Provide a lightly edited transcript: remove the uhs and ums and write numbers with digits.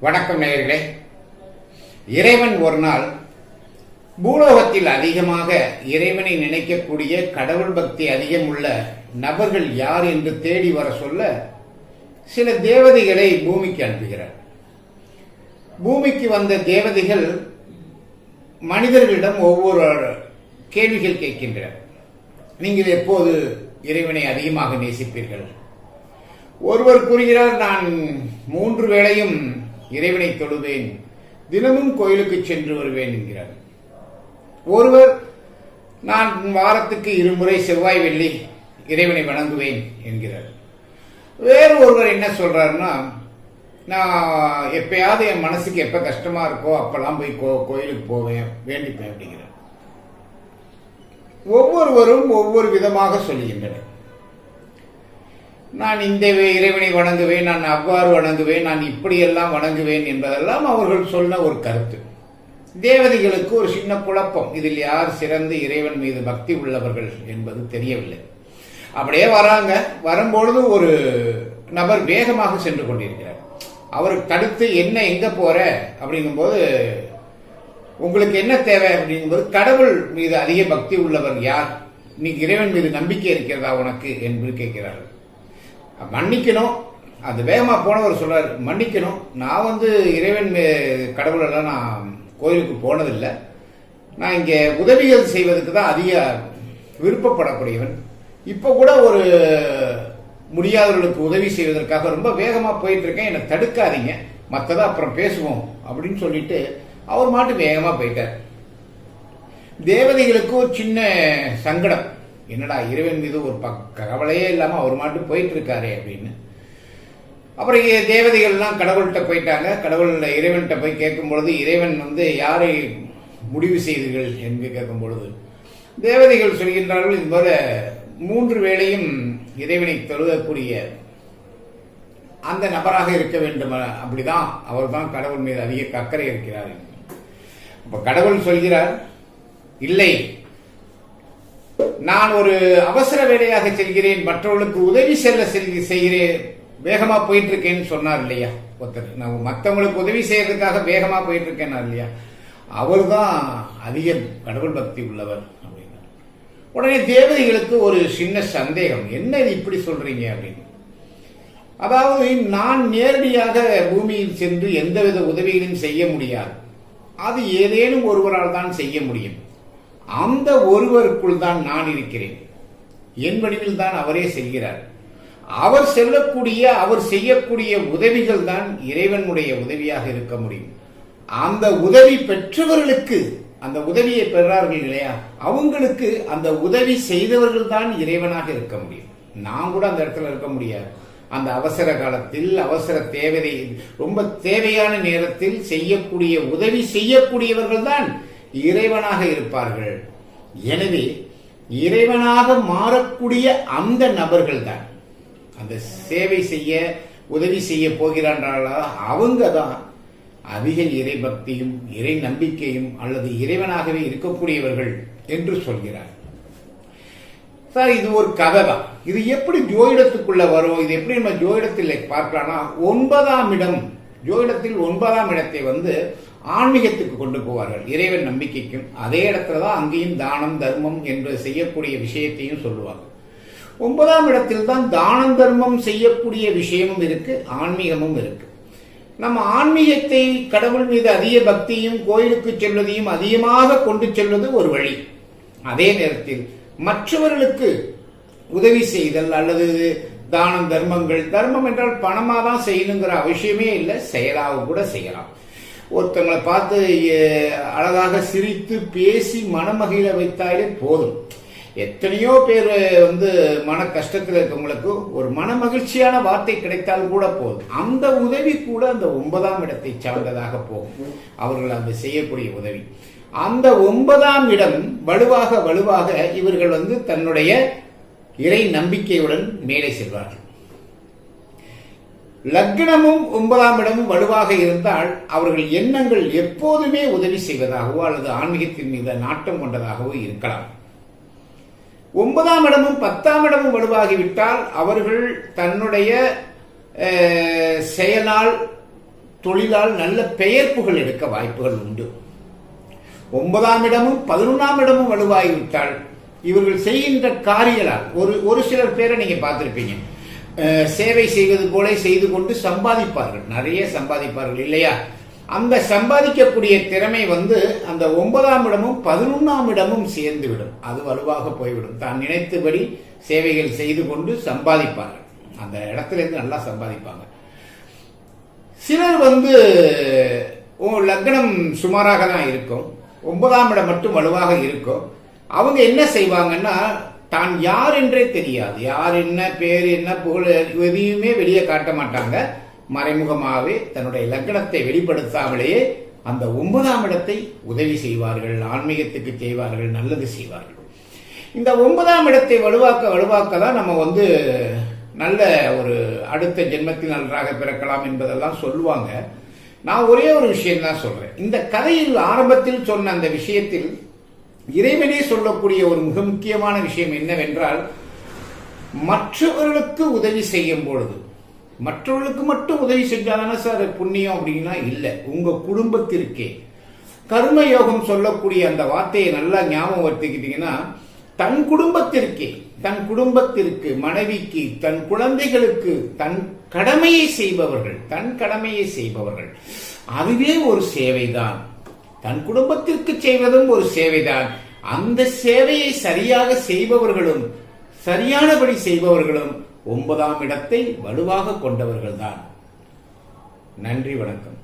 வணக்கம் நேயர்களே. இறைவன் ஒரு நாள் பூலோகத்தில் அதிகமாக இறைவனை நினைக்கக்கூடிய கடவுள் பக்தி அதிகம் உள்ள நபர்கள் யார் என்று தேடி வர சொல்ல சில தேவதைகளை பூமிக்கு அனுப்புகிறார். பூமிக்கு வந்த தேவதைகள் மனிதர்களிடம் ஒவ்வொரு கேள்விகள் கேட்கின்றனர். நீங்கள் எப்போது இறைவனை அதிகமாக நேசிப்பீர்கள்? ஒருவர் கூறுகிறார், நான் 3 வேளையும் இறைவனை தொழுவேன், தினமும் கோயிலுக்கு சென்று வருவேன் என்கிறார். ஒருவர், நான் வாரத்துக்கு 2 முறை செவ்வாய் வெள்ளி இறைவனை வணங்குவேன் என்கிறார். வேறு ஒருவர் என்ன சொல்றாருன்னா, நான் எப்பயாவது என் மனசுக்கு எப்ப கஷ்டமா இருக்கோ அப்பெல்லாம் போய் கோயிலுக்கு போவேன், வேண்டிப்பேன் அப்படிங்கிறார். ஒவ்வொருவரும் ஒவ்வொரு விதமாக சொல்லுகின்றனர். நான் இந்த இறைவனை வணங்குவேன், நான் அவ்வாறு வணங்குவேன், நான் இப்படியெல்லாம் வணங்குவேன் என்பதெல்லாம் அவர்கள் சொன்ன ஒரு கருத்து. தேவதைகளுக்கு ஒரு சின்ன குழப்பம், இதில் யார் சிறந்து இறைவன் மீது பக்தி உள்ளவர்கள் என்பது தெரியவில்லை. அப்படியே வராங்க. வரும்பொழுது ஒரு நபர் வேகமாக சென்று கொண்டிருக்கிறார். அவருக்கு தடுத்து, என்ன எங்க போற அப்படிங்கும்போது, உங்களுக்கு என்ன தேவை அப்படிங்கும்போது, கடவுள் மீது அதிக பக்தி உள்ளவர் யார், நீ இறைவன் மீது நம்பிக்கை இருக்கிறதா உனக்கு என்று கேட்கிறார்கள். மன்னிக்கணும், அது வேகமா போனவர் சொல்றாரு, மன்னிக்கணும், நான் இறைவன் கடவுள் எல்லாம் நான் கோயிலுக்கு போனதில்லை, நான் இங்க உதவிகள் செய்வதற்கு தான் அதிக விருப்பப்படக்கூடியவன், இப்ப கூட ஒரு முடியாதவர்களுக்கு உதவி செய்வதற்காக ரொம்ப வேகமா போயிட்டு இருக்கேன், என்னை தடுக்காதீங்க, மற்றதை அப்புறம் பேசுவோம் அப்படின்னு சொல்லிட்டு அவர் மாட்டு வேகமா போயிட்டார். தேவதைகளுக்கு ஒரு சின்ன சங்கடம், என்னடா இறைவன் மீது ஒரு கவலையே இல்லாம அவர் மாட்டு போயிட்டு இருக்காரு அப்படின்னு. அப்புறம் தேவதைகள்லாம் கடவுள்கிட்ட போயிட்டாங்க. கடவுள் இறைவன்கிட்ட போய் கேட்கும் பொழுது, இறைவன் யாரை முடிவு செய்தீர்கள் என்று கேட்கும் பொழுது தேவதைகள் சொல்கின்றார்கள், இது போல 3 வேளையும் இறைவனை தொழுகக்கூடிய அந்த நபராக இருக்க வேண்டும், அப்படிதான் அவர் தான் கடவுள் மீது அதிக அக்கறை இருக்கிறார். அப்ப கடவுள் சொல்கிறார், இல்லை, நான் ஒரு அவசர வேலையாக செல்கிறேன், மற்றவர்களுக்கு உதவி செய்கிறேன், வேகமா போயிட்டு இருக்கேன்னு சொன்னார் இல்லையா ஒருத்தர், நான் மற்றவங்களுக்கு உதவி செய்யறதுக்காக வேகமா போயிட்டு இருக்கேன் இல்லையா, அவர் தான் அதிகம் கடவுள் பக்தி உள்ளவர் அப்படின்னா. உடனே தேவதைகளுக்கு ஒரு சின்ன சந்தேகம், என்ன இது இப்படி சொல்றீங்க அப்படின்னு. அதாவது, நான் நேரடியாக பூமியில் சென்று எந்தவித உதவிகளையும் செய்ய முடியாது, அது ஏதேனும் ஒருவரால் தான் செய்ய முடியும், அந்த ஒருவருக்குள் தான் நான் இருக்கிறேன், என் வடிவில் தான் அவரே செல்கிறார், அவர் செல்லக்கூடிய அவர் செய்யக்கூடிய உதவிகள் தான் இறைவனுடைய உதவியாக இருக்க முடியும். அந்த உதவி பெற்றவர்களுக்கு, அந்த உதவியை பெறார்கள் இல்லையா, அவங்களுக்கு அந்த உதவி செய்தவர்கள் தான் இறைவனாக இருக்க முடியும். நான் கூட அந்த இடத்துல இருக்க முடியாது. அந்த அவசர காலத்தில், அவசர தேவை, ரொம்ப தேவையான நேரத்தில் செய்யக்கூடிய உதவி செய்யக்கூடியவர்கள் தான் இறைவனாக இருப்பார்கள். எனவே இறைவனாக மாறக்கூடிய அந்த நபர்கள் தான், அந்த சேவை செய்ய உதவி செய்ய போகிறார்களா, அவங்க தான் அதிக இறை பக்தியும் இறை நம்பிக்கையும் அல்லது இறைவனாகவே இருக்கக்கூடியவர்கள் என்று சொல்கிறார். சார், இது ஒரு கதை தான். இது எப்படி ஜோதிடத்துக்குள்ள வரும், இது எப்படி நம்ம ஜோதிடத்தில் பார்க்கலாம்னா, 9ஆம் இடம், ஜோதிடத்தில் 9ஆம் இடத்தை ஆன்மீகத்துக்கு கொண்டு போவார்கள், இறைவன் நம்பிக்கைக்கும். அதே இடத்துலதான் அங்கேயும் தானம் தர்மம் என்று செய்யக்கூடிய விஷயத்தையும் சொல்லுவாங்க. 9ஆம் இடத்தில் தான் தானம் தர்மம் செய்யக்கூடிய விஷயமும் இருக்கு, ஆன்மீகமும் இருக்கு. நம்ம ஆன்மீகத்தை, கடவுள் மீது அதிக பக்தியும் கோயிலுக்கு செல்வதையும் அதிகமாக கொண்டு செல்வது ஒரு வழி. அதே நேரத்தில் மற்றவர்களுக்கு உதவி செய்தல் அல்லது தானம் தர்மங்கள், தர்மம் என்றால் பணமா தான் செய்யணுங்கிற அவசியமே இல்லை, செயலாக கூட செய்யலாம். ஒருத்தங்களை பார்த்து அழகாக சிரித்து பேசி மனமகிழ வைத்தாலே போதும். எத்தனையோ பேர் மன கஷ்டத்தில் இருக்கவங்களுக்கு ஒரு மன மகிழ்ச்சியான வார்த்தை கிடைத்தால் கூட போதும், அந்த உதவி கூட அந்த 9ஆம் இடத்தை சார்ந்ததாக போகும், அவர்கள் அந்த செய்யக்கூடிய உதவி. அந்த 9ஆம் இடம் வலுவாக வலுவாக இவர்கள் தன்னுடைய இறை நம்பிக்கையுடன் மேலே செல்வார்கள். லக்னமும் 9ஆம் இடமும் வலுவாக இருந்தால் அவர்கள் எண்ணங்கள் எப்போதுமே உதவி செய்வதாகவோ அல்லது ஆன்மீகத்தின் மீது நாட்டம் கொண்டதாகவோ இருக்கலாம். 9ஆம் இடமும் 10ஆம் இடமும் வலுவாகிவிட்டால் அவர்கள் தன்னுடைய செயலால் தொழிலால் நல்ல பெயர் புகழ் எடுக்க வாய்ப்புகள் உண்டு. 9ஆம் இடமும் 11ஆம் இடமும் வலுவாகிவிட்டால் இவர்கள் செய்கின்ற காரியங்களால் ஒரு சிலர் பேரை நீங்க பார்த்திருப்பீங்க, சேவை செய்வது போல செய்து கொண்டு சம்பாதிப்பார்கள், நிறைய சம்பாதிப்பார்கள் இல்லையா? அந்த சம்பாதிக்கக்கூடிய திறமை அந்த 9ஆம் இடமும் 11ஆம் இடமும் சேர்ந்து விடும். அது வலுவாக போய்விடும். தான் நினைத்தபடி சேவைகள் செய்து கொண்டு சம்பாதிப்பார்கள். அந்த இடத்துல இருந்து நல்லா சம்பாதிப்பாங்க. சிலர் லக்னம் சுமாராக தான் இருக்கும், 9ஆம் இடம் மட்டும் வலுவாக இருக்கும். அவங்க என்ன செய்வாங்கன்னா, தான் யார் என்றே தெரியாது, யார் என்ன பேர் என்ன புகழ் எதையுமே வெளியே காட்ட மாட்டாங்க. மறைமுகமாகவே தன்னுடைய லக்னத்தை வெளிப்படுத்தாமலேயே அந்த 9ஆம் இடத்தை உதவி செய்வார்கள், ஆன்மீகத்துக்கு செய்வார்கள், நல்லது செய்வார்கள். இந்த 9ஆம் இடத்தை வலுவாக்க தான் நம்ம நல்ல ஒரு அடுத்த ஜென்மத்தில் நன்றாக பிறக்கலாம் என்பதெல்லாம் சொல்லுவாங்க. நான் ஒரே ஒரு விஷயம் தான் சொல்றேன். இந்த கதையில் ஆரம்பத்தில் சொன்ன அந்த விஷயத்தில் இறைவனே சொல்லக்கூடிய ஒரு மிக முக்கியமான விஷயம் என்னவென்றால், மற்றவர்களுக்கு உதவி செய்யும் பொழுது, மற்றவர்களுக்கு மட்டும் உதவி செஞ்சாதானே சார் புண்ணியம் அப்படின்னா இல்லை, உங்க குடும்பத்திற்கே. கர்ம யோகம் சொல்லக்கூடிய அந்த வார்த்தையை நல்லா ஞாபகம் வச்சுக்கிட்டீங்கன்னா, தன் குடும்பத்திற்கு, மனைவிக்கு, தன் குழந்தைகளுக்கு தன் கடமையை செய்பவர்கள், அதுவே ஒரு சேவைதான். தன் குடும்பத்திற்கு செய்வதும் ஒரு சேவைதான். அந்த சேவையை சரியாக செய்பவர்களும், சரியானபடி செய்பவர்களும் 9ஆம் இடத்தை வலுவாக கொண்டவர்கள்தான். நன்றி, வணக்கம்.